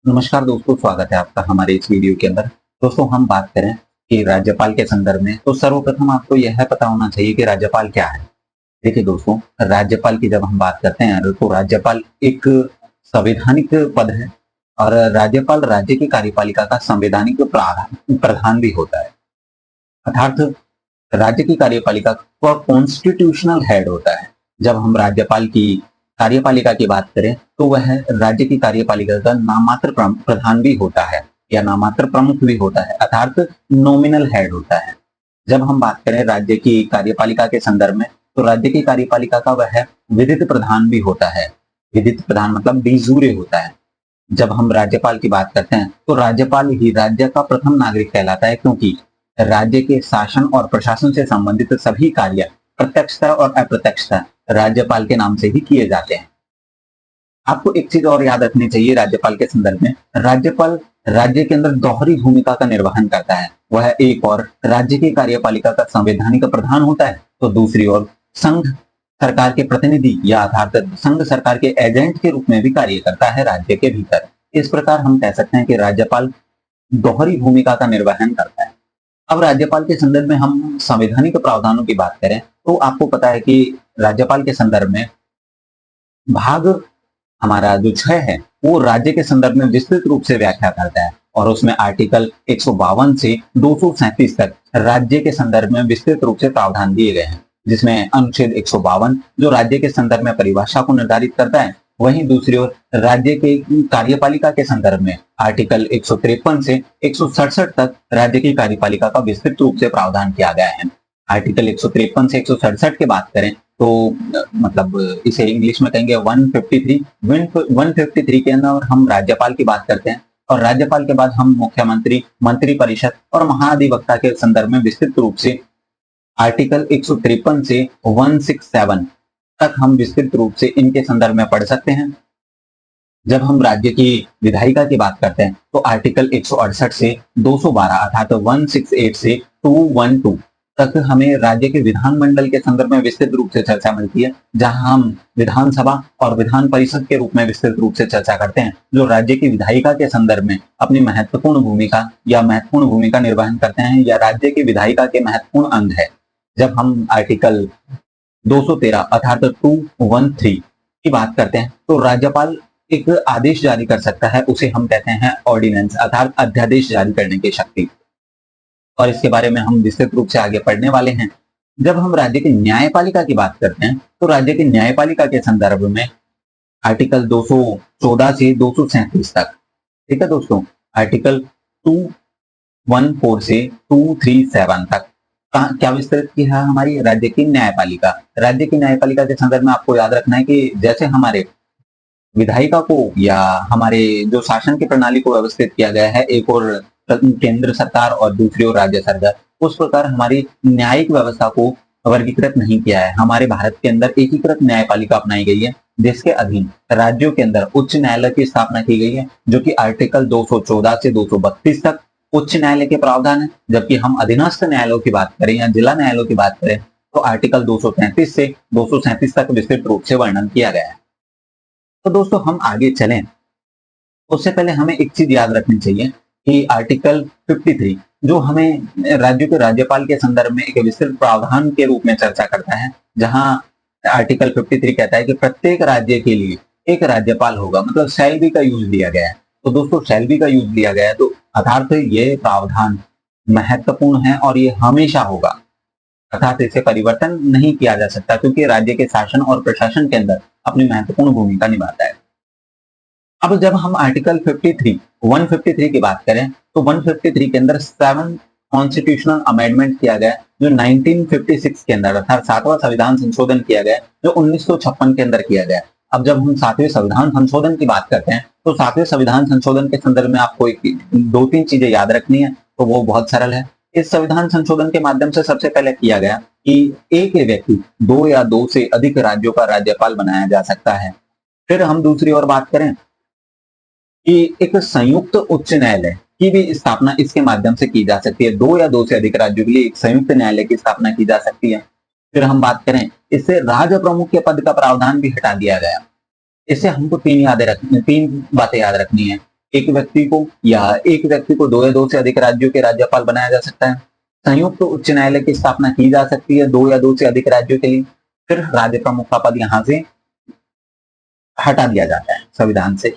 नमस्कार दोस्तों, स्वागत है आपका हमारे इस वीडियो के अंदर। दोस्तों, हम बात करें कि राज्यपाल के संदर्भ में, तो सर्वप्रथम आपको यह पता होना चाहिए कि राज्यपाल क्या है। देखिए दोस्तों, राज्यपाल की जब हम बात करते हैं तो राज्यपाल एक संवैधानिक पद है और राज्यपाल राज्य की कार्यपालिका का संवैधानिक प्रधान प्रधान भी होता है। अर्थात राज्य की कार्यपालिका का कॉन्स्टिट्यूशनल हेड होता है। जब हम राज्यपाल की कार्यपालिका की बात करें तो वह राज्य की कार्यपालिका का नाममात्र प्रधान भी होता है या नाममात्र प्रमुख भी होता है, अर्थात नॉमिनल हेड होता है। जब हम बात करें राज्य की कार्यपालिका के संदर्भ में, तो राज्य की कार्यपालिका का वह विधित प्रधान भी होता है। विधित प्रधान मतलब डी जूरे होता है। जब हम राज्यपाल की बात करते हैं तो राज्यपाल ही राज्य का प्रथम नागरिक कहलाता है, क्योंकि राज्य के शासन और प्रशासन से संबंधित सभी कार्य प्रत्यक्षता और अप्रत्यक्षता राज्यपाल के नाम से ही किए जाते हैं। आपको एक चीज और याद रखनी चाहिए राज्यपाल के संदर्भ में, राज्यपाल राज्य के अंदर दोहरी भूमिका का निर्वहन करता है। वह एक और राज्य की कार्यपालिका का संवैधानिक प्रधान होता है, तो दूसरी ओर संघ सरकार के प्रतिनिधि या अर्थात संघ सरकार के एजेंट के रूप में भी कार्य करता है राज्य के भीतर। इस प्रकार हम कह सकते हैं कि राज्यपाल दोहरी भूमिका का निर्वहन करता है। अब राज्यपाल के संदर्भ में हम संवैधानिक प्रावधानों की बात करें तो आपको पता है कि राज्यपाल के संदर्भ में भाग हमारा जो 6 है वो राज्य के संदर्भ में विस्तृत रूप से व्याख्या करता है और उसमें आर्टिकल 152 से 237 तक राज्य के संदर्भ में विस्तृत रूप से प्रावधान दिए गए हैं, जिसमें अनुच्छेद 152 जो राज्य के संदर्भ में परिभाषा को निर्धारित करता है, वहीं दूसरी ओर राज्य के कार्यपालिका के संदर्भ में आर्टिकल 153 से 167 तक राज्य की कार्यपालिका का विस्तृत रूप से प्रावधान किया गया है। आर्टिकल 153 से 167 की बात करें तो मतलब इसे इंग्लिश में कहेंगे 153। 153 के अंदर हम राज्यपाल की बात करते हैं और राज्यपाल के बाद हम मुख्यमंत्री, मंत्रिपरिषद और महाधिवक्ता के संदर्भ में विस्तृत रूप से आर्टिकल 153 से 167 तक हम विस्तृत रूप से इनके संदर्भ में पढ़ सकते हैं। जब हम राज्य की विधायिका की बात करते हैं तो आर्टिकल 168 से 212 अर्थात 168 से 212 तक हमें राज्य के विधानमंडल के संदर्भ में विस्तृत रूप से चर्चा मिलती है, जहां हम विधानसभा और विधान परिषद के रूप में विस्तृत रूप से चर्चा करते हैं, जो राज्य की विधायिका के संदर्भ में अपनी महत्वपूर्ण भूमिका निर्वहन करते हैं या राज्य की विधायिका के महत्वपूर्ण अंग है। जब हम आर्टिकल 213 अर्थात 213 की बात करते हैं तो राज्यपाल एक आदेश जारी कर सकता है, उसे हम कहते हैं ऑर्डिनेंस अर्थात अध्यादेश जारी करने की शक्ति, और इसके बारे में हम विस्तृत रूप से आगे पढ़ने वाले हैं। जब हम राज्य की न्यायपालिका की बात करते हैं तो राज्य की न्यायपालिका के संदर्भ में आर्टिकल 214 से 237 तक, ठीक है दोस्तों, आर्टिकल 214 से 237 तक क्या विस्तृत की है हमारी राज्य की न्यायपालिका। राज्य की न्यायपालिका के संदर्भ में आपको याद रखना है कि जैसे हमारे विधायिका को या हमारे जो शासन की प्रणाली को व्यवस्थित किया गया है, एक और केंद्र सरकार और दूसरी ओर राज्य सरकार, उस प्रकार हमारी न्यायिक व्यवस्था को वर्गीकृत नहीं किया है। हमारे भारत के अंदर एकीकृत न्यायपालिका अपनाई गई है, जिसके अधीन राज्यों के अंदर उच्च न्यायालय की स्थापना की गई है, जो कि आर्टिकल 214 से 232 तक उच्च न्यायालय के प्रावधान है। जबकि हम अधीनस्थ न्यायालयों की बात करें या जिला न्यायालयों की बात करें तो आर्टिकल 233 से 237 तक विस्तृत रूप से वर्णन किया गया है। तो दोस्तों, हम आगे चलें उससे पहले हमें एक चीज याद रखनी चाहिए कि आर्टिकल 53 जो हमें राज्यों के राज्यपाल के संदर्भ में एक विस्तृत प्रावधान के रूप में चर्चा करता है, जहां आर्टिकल 53 कहता है कि प्रत्येक राज्य के लिए एक राज्यपाल होगा, मतलब शैल बी का यूज लिया गया है। तो दोस्तों, शैल बी का यूज लिया गया है तो अर्थात ये प्रावधान महत्वपूर्ण है और ये हमेशा होगा, अर्थात इसे परिवर्तन नहीं किया जा सकता, क्योंकि राज्य के शासन और प्रशासन के अंदर अपनी महत्वपूर्ण भूमिका निभाता है। अब जब हम आर्टिकल 153 की बात करें तो 153 के अंदर 7 कॉन्स्टिट्यूशनल अमेंडमेंट किया गया, जो 1956 के अंदर अर्थात 7वां संविधान संशोधन किया गया, जो 1956 के अंदर किया गया। अब जब हम 7वें संविधान संशोधन की बात करते हैं तो 7वें संविधान संशोधन के संदर्भ में आपको 2-3 चीजें याद रखनी है, तो वो बहुत सरल है। इस संविधान संशोधन के माध्यम से सबसे पहले किया गया कि एक व्यक्ति 2 या 2 से अधिक राज्यों का राज्यपाल बनाया जा सकता है। फिर हम दूसरी ओर बात करें कि एक संयुक्त उच्च न्यायालय की भी स्थापना इसके माध्यम से की जा सकती है। 2 या 2 से अधिक राज्यों के लिए एक संयुक्त न्यायालय की स्थापना की जा सकती है। फिर हम बात करें, इससे राज्य प्रमुख के पद का प्रावधान भी हटा दिया गया। इससे हमको 3 बातें याद रखनी है। एक व्यक्ति को या एक व्यक्ति को 2 या 2 से अधिक राज्यों के राज्यपाल बनाया जा सकता है। संयुक्त उच्च न्यायालय की स्थापना की जा सकती है 2 या 2 से अधिक राज्यों के लिए। फिर राज्य प्रमुख का पद यहाँ से हटा दिया जाता है संविधान से।